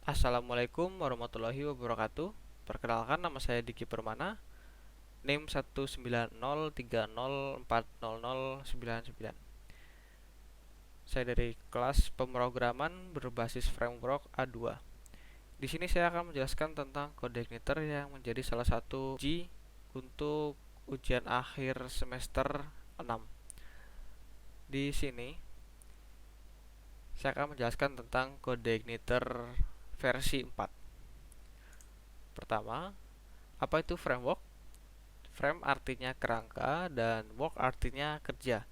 Assalamualaikum warahmatullahi wabarakatuh. Perkenalkan, nama saya Diki Permana, NIM 190304099. Saya dari kelas pemrograman berbasis framework A2. Di sini saya akan menjelaskan tentang kode igniter yang menjadi salah satu uji untuk ujian akhir semester 6. Di sini saya akan menjelaskan tentang kode igniter versi 4. Pertama, apa itu framework? Frame artinya kerangka dan work artinya kerja.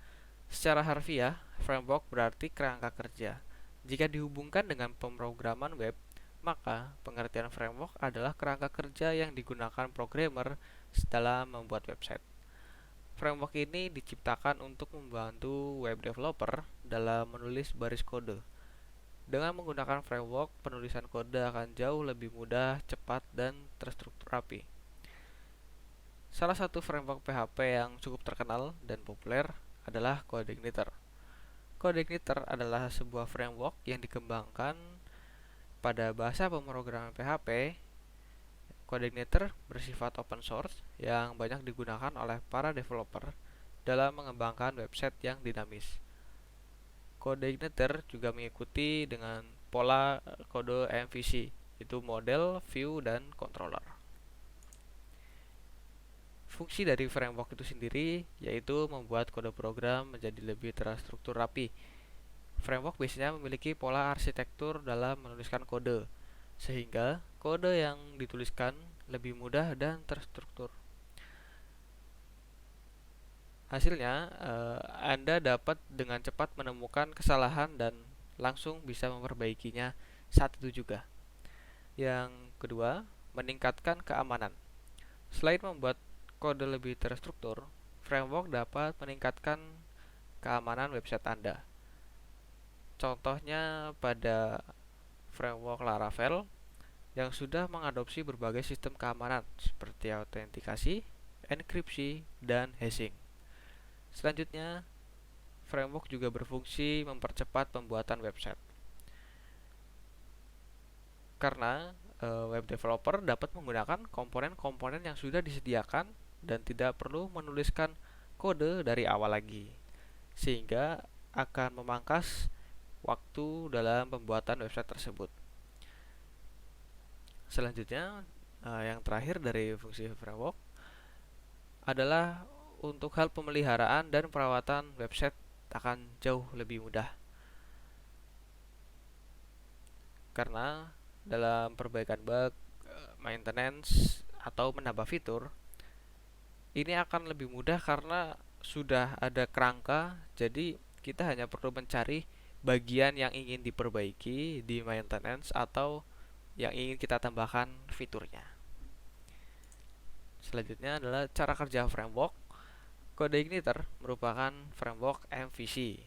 Secara harfiah, framework berarti kerangka kerja. Jika dihubungkan dengan pemrograman web, maka pengertian framework adalah kerangka kerja yang digunakan programmer dalam membuat website. Framework ini diciptakan untuk membantu web developer dalam menulis baris kode. Dengan menggunakan framework, penulisan kode akan jauh lebih mudah, cepat, dan terstruktur rapi. Salah satu framework PHP yang cukup terkenal dan populer adalah CodeIgniter. CodeIgniter adalah sebuah framework yang dikembangkan pada bahasa pemrograman PHP. CodeIgniter bersifat open source yang banyak digunakan oleh para developer dalam mengembangkan website yang dinamis. CodeIgniter juga mengikuti dengan pola kode MVC, yaitu model, view, dan controller. Fungsi dari framework itu sendiri yaitu membuat kode program menjadi lebih terstruktur rapi. Framework biasanya memiliki pola arsitektur dalam menuliskan kode, sehingga kode yang dituliskan lebih mudah dan terstruktur. Hasilnya, Anda dapat dengan cepat menemukan kesalahan dan langsung bisa memperbaikinya saat itu juga. Yang kedua, meningkatkan keamanan. Selain membuat kode lebih terstruktur, framework dapat meningkatkan keamanan website Anda. Contohnya pada framework Laravel yang sudah mengadopsi berbagai sistem keamanan seperti autentikasi, enkripsi, dan hashing. Selanjutnya, framework juga berfungsi mempercepat pembuatan website. Karena web developer dapat menggunakan komponen-komponen yang sudah disediakan dan tidak perlu menuliskan kode dari awal lagi, sehingga akan memangkas waktu dalam pembuatan website tersebut. Selanjutnya, yang terakhir dari fungsi framework adalah untuk hal pemeliharaan dan perawatan website akan jauh lebih mudah. Karena dalam perbaikan bug, maintenance, atau menambah fitur, ini akan lebih mudah karena sudah ada kerangka, jadi kita hanya perlu mencari bagian yang ingin diperbaiki di maintenance atau yang ingin kita tambahkan fiturnya. Selanjutnya adalah cara kerja framework. CodeIgniter merupakan framework MVC.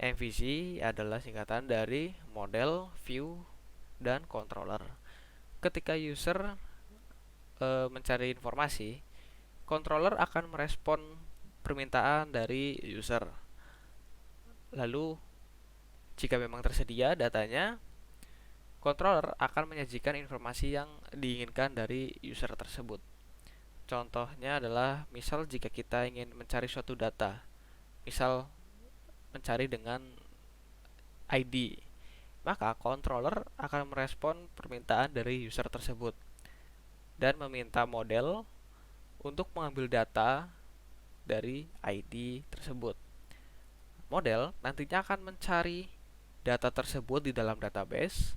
MVC adalah singkatan dari model, view, dan controller. Ketika user mencari informasi, controller akan merespon permintaan dari user. Lalu, jika memang tersedia datanya, controller akan menyajikan informasi yang diinginkan dari user tersebut. Contohnya adalah misal jika kita ingin mencari suatu data, misal mencari dengan ID, maka controller akan merespon permintaan dari user tersebut dan meminta model untuk mengambil data dari ID tersebut. Model nantinya akan mencari data tersebut di dalam database,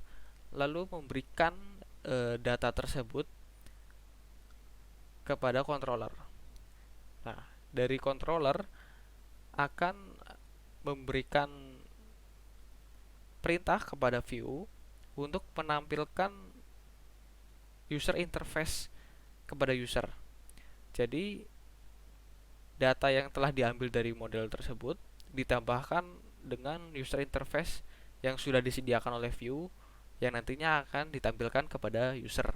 lalu memberikan data tersebut kepada controller. Nah, dari controller akan memberikan perintah kepada view untuk menampilkan user interface kepada user. Jadi, data yang telah diambil dari model tersebut ditambahkan dengan user interface yang sudah disediakan oleh view yang nantinya akan ditampilkan kepada user.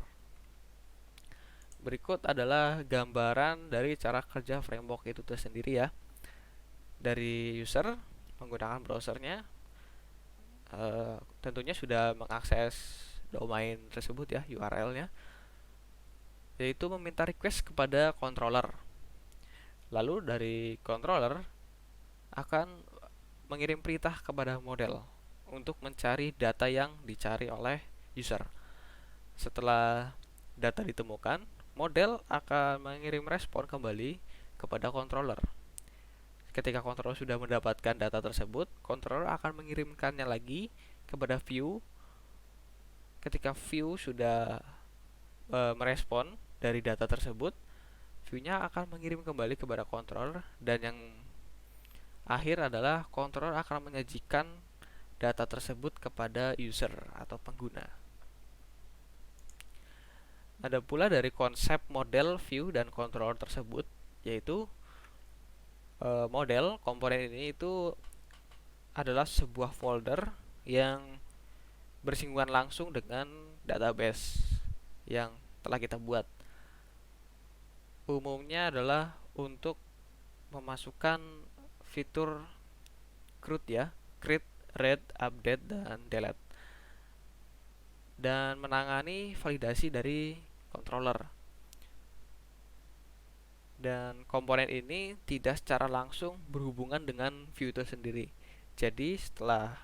Berikut adalah gambaran dari cara kerja framework itu tersendiri ya. Dari user menggunakan browsernya, tentunya sudah mengakses domain tersebut ya, URL-nya, yaitu meminta request kepada controller. Lalu dari controller akan mengirim perintah kepada model untuk mencari data yang dicari oleh user. Setelah data ditemukan, model akan mengirim respon kembali kepada controller. Ketika controller sudah mendapatkan data tersebut, controller akan mengirimkannya lagi kepada view. Ketika view sudah merespon dari data tersebut, view-nya akan mengirim kembali kepada controller, dan yang akhir adalah controller akan menyajikan data tersebut kepada user atau pengguna. Ada pula dari konsep model, view, dan controller tersebut, yaitu model komponen ini itu adalah sebuah folder yang bersinggungan langsung dengan database yang telah kita buat. Umumnya adalah untuk memasukkan fitur CRUD ya, create, read, update, dan delete, dan menangani validasi dari controller. Dan komponen ini tidak secara langsung berhubungan dengan view itu sendiri. Jadi setelah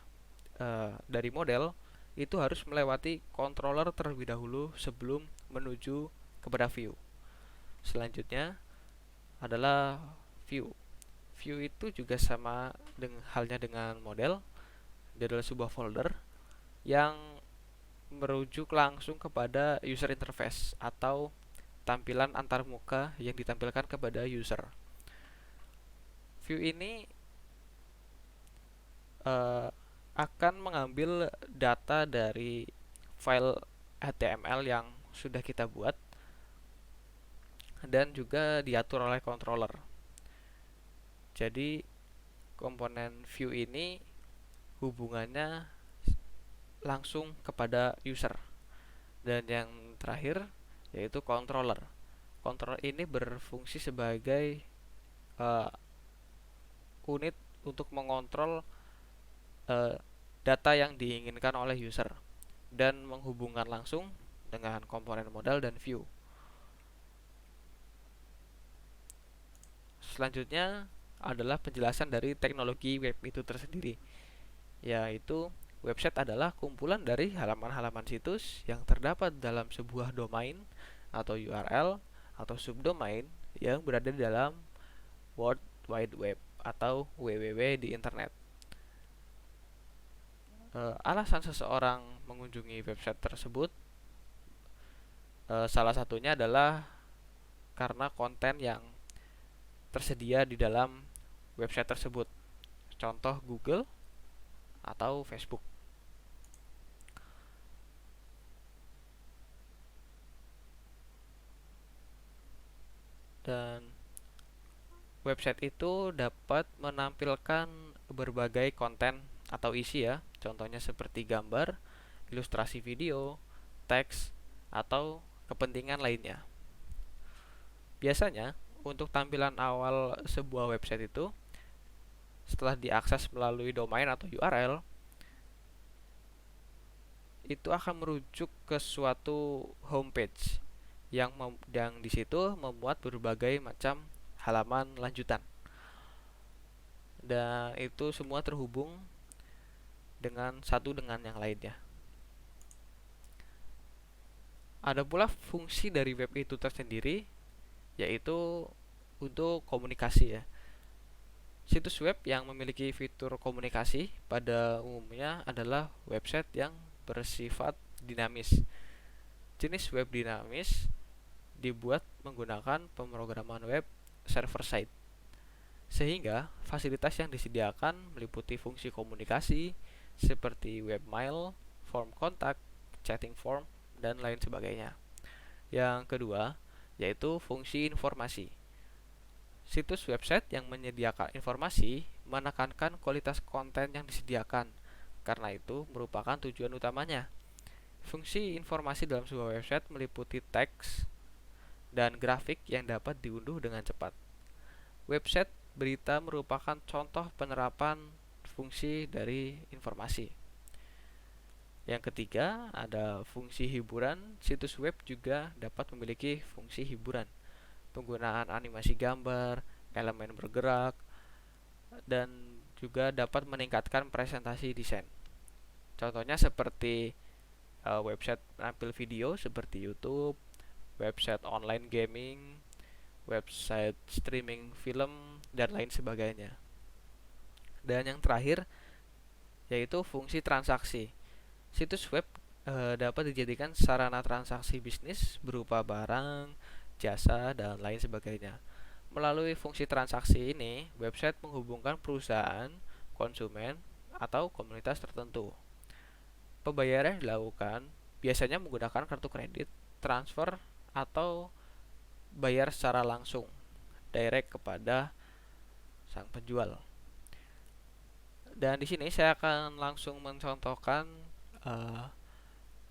dari model itu harus melewati controller terlebih dahulu sebelum menuju kepada view. Selanjutnya adalah view. View itu juga sama halnya dengan model. Dia adalah sebuah folder yang merujuk langsung kepada user interface atau tampilan antarmuka yang ditampilkan kepada user. View ini akan mengambil data dari file HTML yang sudah kita buat dan juga diatur oleh controller. Jadi komponen view ini hubungannya langsung kepada user. Dan yang terakhir yaitu controller. Controller ini berfungsi sebagai unit untuk mengontrol data yang diinginkan oleh user dan menghubungkan langsung dengan komponen model dan view. Selanjutnya adalah penjelasan dari teknologi web itu tersendiri, yaitu website adalah kumpulan dari halaman-halaman situs yang terdapat dalam sebuah domain atau URL atau subdomain yang berada di dalam World Wide Web atau WWW di internet. Alasan seseorang mengunjungi website tersebut salah satunya adalah karena konten yang tersedia di dalam website tersebut. Contoh Google atau Facebook. Dan website itu dapat menampilkan berbagai konten atau isi ya. Contohnya seperti gambar, ilustrasi video, teks, atau kepentingan lainnya. Biasanya, untuk tampilan awal sebuah website itu, setelah diakses melalui domain atau URL, itu akan merujuk ke suatu homepage yang di situ memuat berbagai macam halaman lanjutan. Dan itu semua terhubung dengan satu dengan yang lainnya. Ada pula fungsi dari web itu tersendiri, yaitu untuk komunikasi ya. Situs web yang memiliki fitur komunikasi pada umumnya adalah website yang bersifat dinamis. Jenis web dinamis dibuat menggunakan pemrograman web server side, sehingga fasilitas yang disediakan meliputi fungsi komunikasi seperti webmail, form kontak, chatting form, dan lain sebagainya. Yang kedua, yaitu fungsi informasi. Situs website yang menyediakan informasi menekankan kualitas konten yang disediakan, karena itu merupakan tujuan utamanya. Fungsi informasi dalam sebuah website meliputi teks dan grafik yang dapat diunduh dengan cepat. Website berita merupakan contoh penerapan fungsi dari informasi. Yang ketiga, ada fungsi hiburan. Situs web juga dapat memiliki fungsi hiburan. Penggunaan animasi gambar, elemen bergerak, dan juga dapat meningkatkan presentasi desain. Contohnya seperti website penampil video seperti YouTube, website online gaming, website streaming film, dan lain sebagainya. Dan yang terakhir yaitu fungsi transaksi. Situs web dapat dijadikan sarana transaksi bisnis berupa barang, jasa, dan lain sebagainya. Melalui fungsi transaksi ini, website menghubungkan perusahaan, konsumen, atau komunitas tertentu. Pembayaran dilakukan biasanya menggunakan kartu kredit, transfer, atau bayar secara langsung, direct kepada sang penjual. Dan di sini saya akan langsung mencontohkan uh,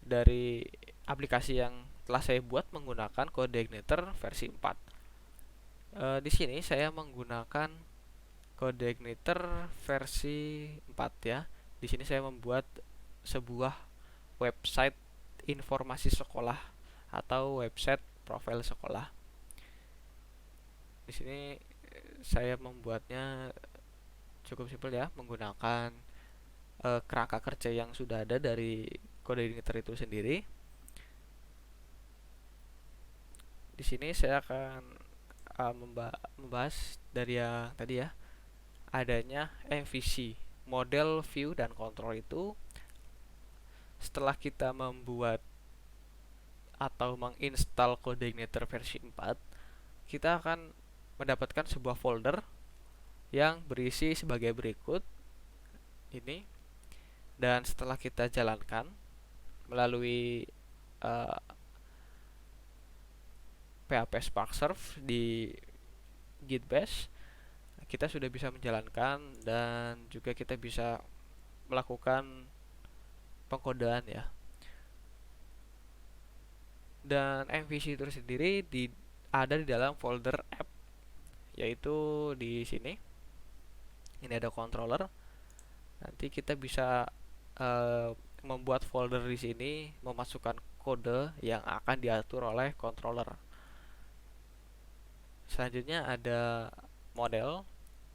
dari aplikasi yang telah saya buat menggunakan Codeigniter versi 4. Di sini saya menggunakan Codeigniter versi 4 ya. Di sini saya membuat sebuah website informasi sekolah atau website profil sekolah. Di sini saya membuatnya cukup simpel ya, menggunakan kerangka kerja yang sudah ada dari Codeigniter itu sendiri. Di sini saya akan membahas dari yang tadi ya, adanya MVC, model, view, dan kontrol itu. Setelah kita membuat atau menginstal Codeigniter versi 4, kita akan mendapatkan sebuah folder yang berisi sebagai berikut ini. Dan setelah kita jalankan melalui PHP Spark Surf di Git Bash, kita sudah bisa menjalankan dan juga kita bisa melakukan pengkodean ya. Dan MVC itu sendiri ada di dalam folder app, yaitu di sini. Ini ada controller. Nanti kita bisa membuat folder di sini, memasukkan kode yang akan diatur oleh controller. Selanjutnya ada model.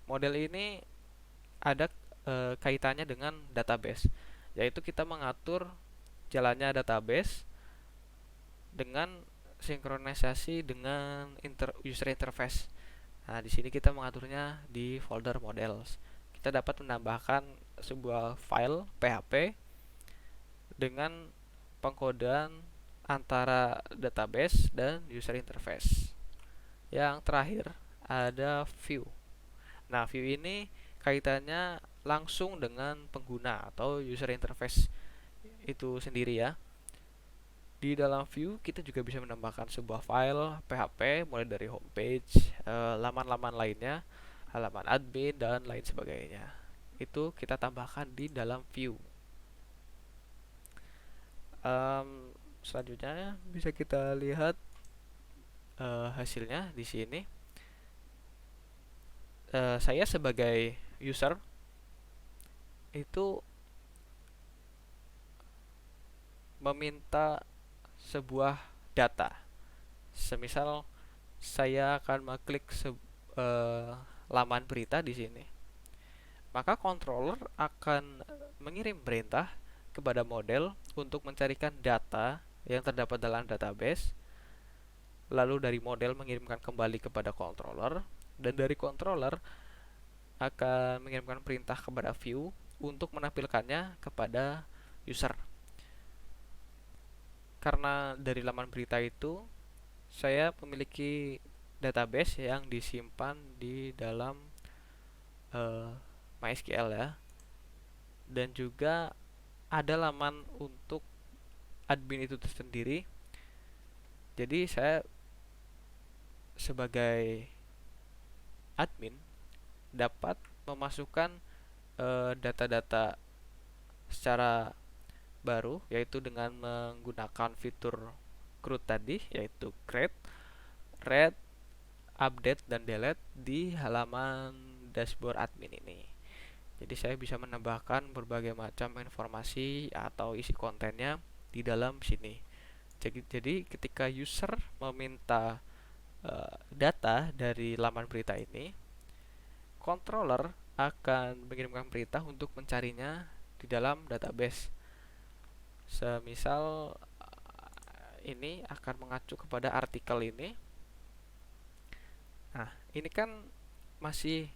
Model ini ada kaitannya dengan database, yaitu kita mengatur jalannya database dengan sinkronisasi dengan user interface. Nah, di sini kita mengaturnya di folder models. Kita dapat menambahkan sebuah file PHP dengan pengkodean antara database dan user interface. Yang terakhir ada view. Nah, view ini kaitannya langsung dengan pengguna atau user interface itu sendiri ya. Di dalam view kita juga bisa menambahkan sebuah file PHP mulai dari homepage, laman-laman lainnya, halaman admin, dan lain sebagainya. Itu kita tambahkan di dalam view. Selanjutnya bisa kita lihat hasilnya di sini. Saya sebagai user itu meminta sebuah data. Semisal saya akan mengklik laman berita di sini, maka controller akan mengirim perintah kepada model untuk mencarikan data yang terdapat dalam database. Lalu dari model mengirimkan kembali kepada controller, dan dari controller akan mengirimkan perintah kepada view untuk menampilkannya kepada user. Karena dari laman berita itu saya memiliki database yang disimpan di dalam MySQL ya, dan juga ada laman untuk admin itu tersendiri. Jadi saya sebagai admin dapat memasukkan data-data secara baru, yaitu dengan menggunakan fitur CRUD tadi, yaitu create, read, update, dan delete di halaman dashboard admin ini. Jadi saya bisa menambahkan berbagai macam informasi atau isi kontennya di dalam sini. Jadi ketika user meminta data dari laman berita ini, controller akan mengirimkan perintah untuk mencarinya di dalam database. Semisal ini akan mengacu kepada artikel ini. Nah, ini kan masih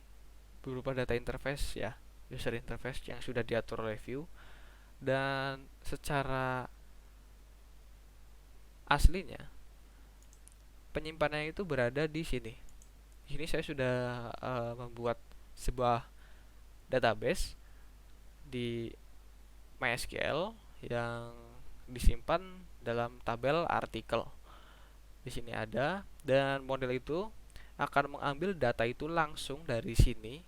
berupa data interface ya, user interface yang sudah diatur oleh view, dan secara aslinya penyimpanannya itu berada di sini. Di sini saya sudah membuat sebuah database di MySQL yang disimpan dalam tabel artikel. Di sini ada, dan model itu akan mengambil data itu langsung dari sini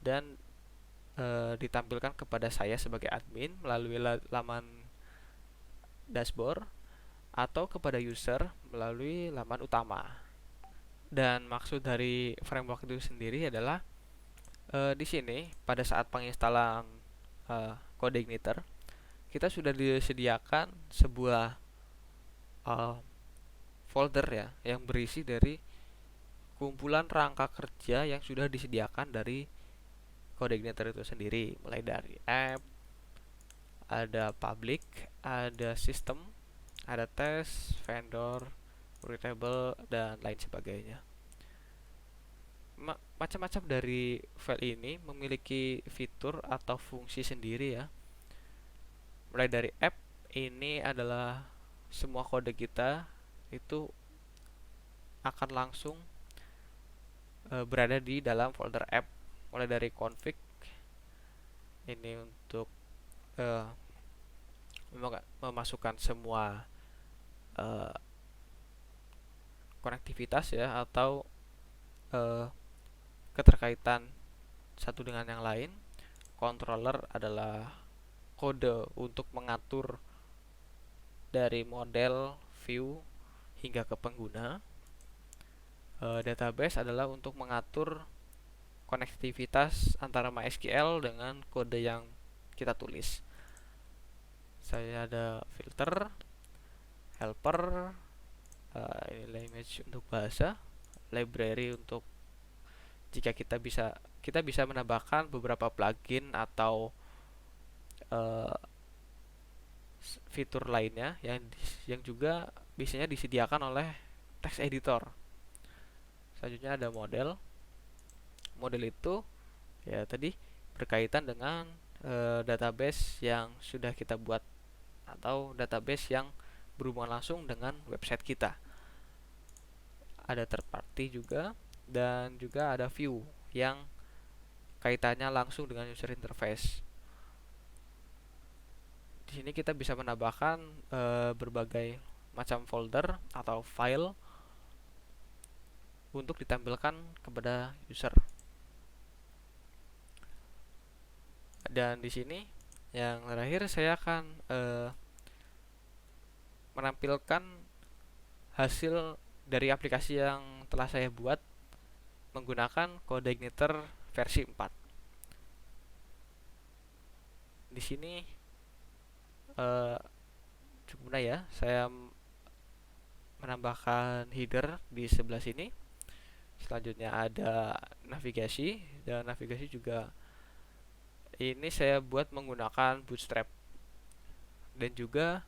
dan ditampilkan kepada saya sebagai admin melalui laman dashboard atau kepada user melalui laman utama. Dan maksud dari framework itu sendiri adalah di sini pada saat penginstalan CodeIgniter kita sudah disediakan sebuah folder ya yang berisi dari kumpulan rangka kerja yang sudah disediakan dari CodeIgniter itu sendiri, mulai dari app, ada public, ada system, ada test, vendor, readable, dan lain sebagainya. Macam-macam dari file ini memiliki fitur atau fungsi sendiri ya. Mulai dari app, ini adalah semua kode kita itu akan langsung berada di dalam folder app. Mulai dari config, ini untuk memasukkan semua konektivitas ya, atau keterkaitan satu dengan yang lain. Controller adalah kode untuk mengatur dari model, view, hingga ke pengguna. Database adalah untuk mengatur konektivitas antara MySQL dengan kode yang kita tulis. Saya ada filter, helper, ini image untuk bahasa, library untuk jika kita bisa menambahkan beberapa plugin atau fitur lainnya yang juga biasanya disediakan oleh text editor. Selanjutnya ada model. Model itu ya tadi berkaitan dengan database yang sudah kita buat atau database yang berhubungan langsung dengan website kita. Ada third party juga, dan juga ada view yang kaitannya langsung dengan user interface. Di sini kita bisa menambahkan berbagai macam folder atau file untuk ditampilkan kepada user. Dan di sini yang terakhir saya akan menampilkan hasil dari aplikasi yang telah saya buat menggunakan CodeIgniter versi 4. Di sini cukup mudah ya, saya menambahkan header di sebelah sini. Selanjutnya ada navigasi, dan navigasi juga ini saya buat menggunakan Bootstrap. Dan juga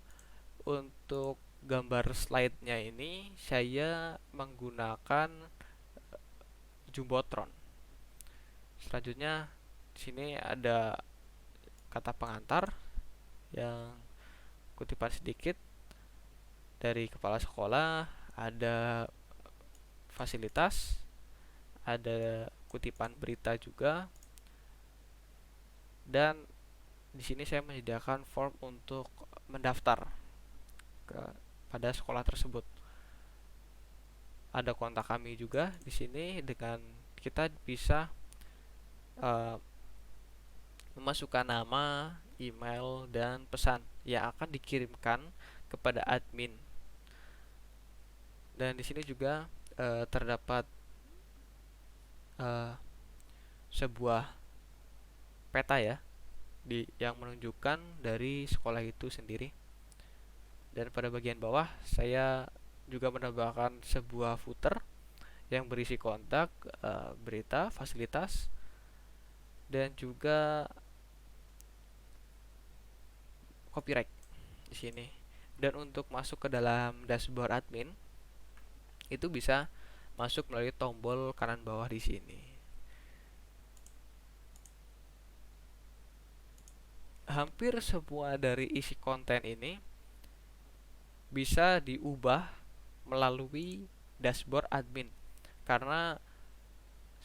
untuk gambar slide-nya ini saya menggunakan Jumbotron. Selanjutnya di sini ada kata pengantar yang kutipan sedikit dari kepala sekolah, ada fasilitas, ada kutipan berita juga, dan di sini saya menyediakan form untuk mendaftar pada sekolah tersebut. Ada kontak kami juga di sini, dengan kita bisa memasukkan nama, email, dan pesan yang akan dikirimkan kepada admin. Dan di sini juga terdapat sebuah peta ya yang menunjukkan dari sekolah itu sendiri. Dan pada bagian bawah saya juga menambahkan sebuah footer yang berisi kontak, berita, fasilitas, dan juga copyright di sini. Dan untuk masuk ke dalam dashboard admin itu bisa masuk melalui tombol kanan bawah di sini. Hampir semua dari isi konten ini bisa diubah melalui dashboard admin karena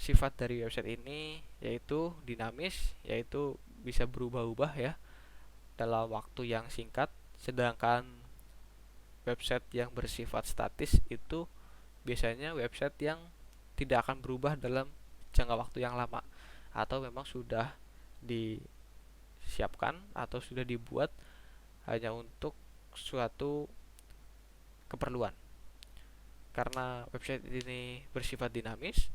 sifat dari website ini yaitu dinamis, yaitu bisa berubah-ubah ya dalam waktu yang singkat, sedangkan website yang bersifat statis itu biasanya website yang tidak akan berubah dalam jangka waktu yang lama atau memang sudah disiapkan atau sudah dibuat hanya untuk suatu keperluan. Karena website ini bersifat dinamis,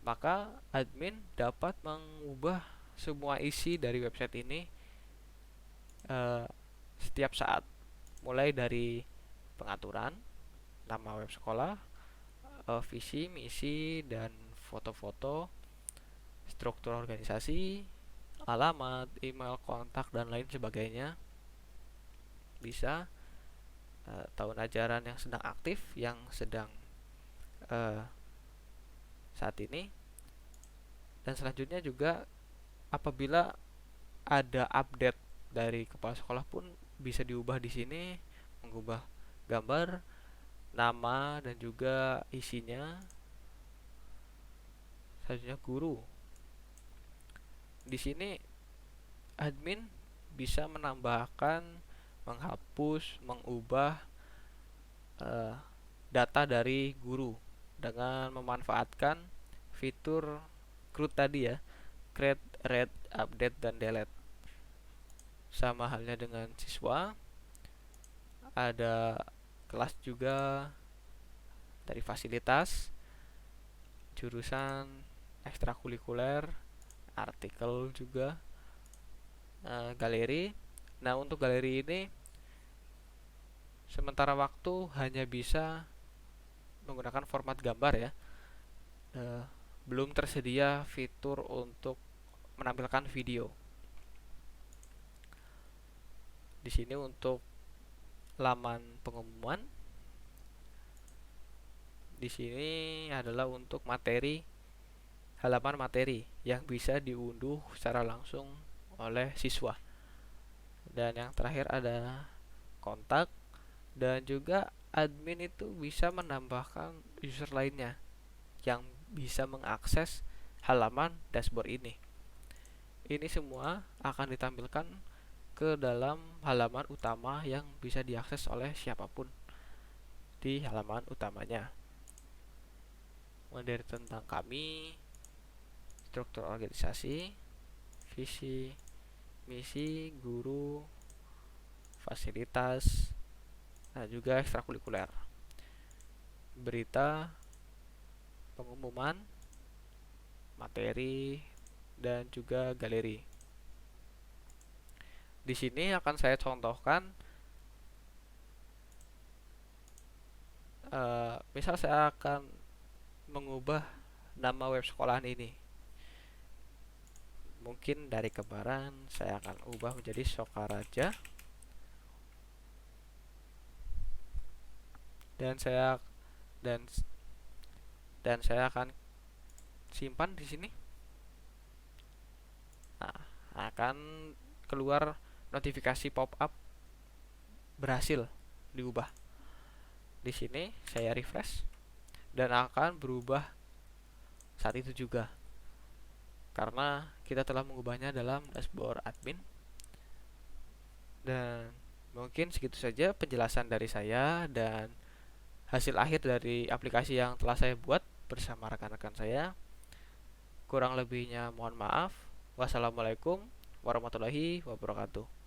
maka admin dapat mengubah semua isi dari website ini setiap saat, mulai dari pengaturan nama web sekolah, visi, misi, dan foto-foto, struktur organisasi, alamat, email, kontak, dan lain sebagainya. Bisa tahun ajaran yang sedang aktif, yang sedang saat ini, dan selanjutnya juga apabila ada update dari kepala sekolah pun bisa diubah di sini, mengubah gambar, nama, dan juga isinya. Selanjutnya guru. Di sini admin bisa menambahkan, menghapus, mengubah data dari guru dengan memanfaatkan fitur CRUD tadi ya, create, read, update, dan delete. Sama halnya dengan siswa, ada kelas juga, dari fasilitas, jurusan, ekstrakurikuler, artikel juga, galeri. Nah, untuk galeri ini sementara waktu hanya bisa menggunakan format gambar ya, belum tersedia fitur untuk menampilkan video. Di sini untuk laman pengumuman, di sini adalah untuk materi, halaman materi yang bisa diunduh secara langsung oleh siswa. Dan yang terakhir ada kontak, dan juga admin itu bisa menambahkan user lainnya yang bisa mengakses halaman dashboard ini. Ini semua akan ditampilkan ke dalam halaman utama yang bisa diakses oleh siapapun di halaman utamanya. Mulai dari tentang kami, struktur organisasi, visi, misi, guru, fasilitas, nah juga ekstrakurikuler, berita, pengumuman, materi, dan juga galeri. Di sini akan saya contohkan, misal saya akan mengubah nama web sekolahan ini. Mungkin dari Kembaran saya akan ubah menjadi Sokaraja, dan saya akan simpan di sini. Nah, akan keluar notifikasi pop-up berhasil diubah. Di sini saya refresh dan akan berubah saat itu juga, karena kita telah mengubahnya dalam dashboard admin. Dan mungkin segitu saja penjelasan dari saya dan hasil akhir dari aplikasi yang telah saya buat bersama rekan-rekan saya. Kurang lebihnya mohon maaf. Wassalamualaikum warahmatullahi wabarakatuh.